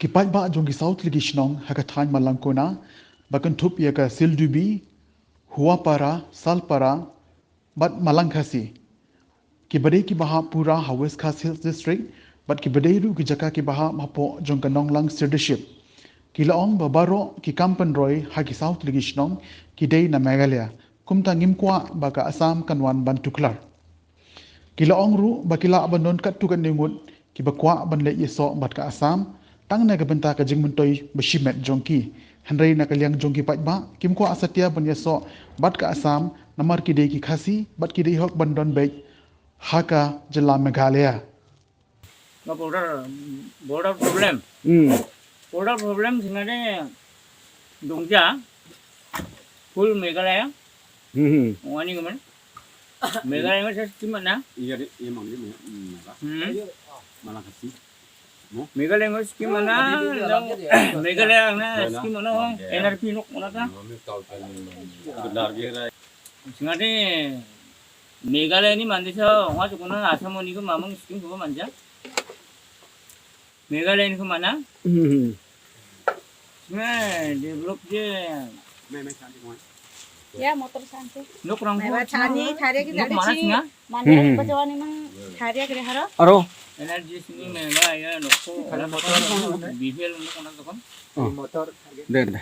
Kipat ba jong ki south ligi shnong hakathan malangkona bakan thup ya ka sildubi huapara salpara bat malangkhasi ki badai ki baha pura West Coast Hills district bat ki badai ru ki jaka ki baha mapo jong ka nonglang leadership ki laong babaro ki kampan roy ha ki south ligi shnong ki dei na Meghalaya kumta ngimkwa baka Assam kanwan ban tuklar ki laong ru bakila abanon kat tu kan ningut ki bakwa ban le yeso bat ka Assam tang na gabenta ka jingmuntoi beshimet jongki henrei na kaliang jongki patba kimko asatia ban yeso bat ka Assam namar ki dei ki khasi bat ki dei hok ban don be haka jilla Meghalaya No border problem. Border problem singane dongja full Meghalaya. Wani gaman. Meghalaya में सस्ती मना. ये मामले में माला खसी Meghalaya में सस्ती मना. Meghalaya ना सस्ती मना हो. NRP लोग मना था. singane Meghalaya ni mandisa wah cukup asam ni ko mamang skim ko manja. Meghalaya ni ko mana? Nah, develop je. मैं चाहती हूँ Ya motor santai. Nuk orang Mewah cani thare ki Nuk dari mana si. singa? Mana bajwa ni mang thare ki haro. Aro. Energi sini mewah ya. Nuk ko kalau motor bihel nuk mana tu kan? Motor. Den.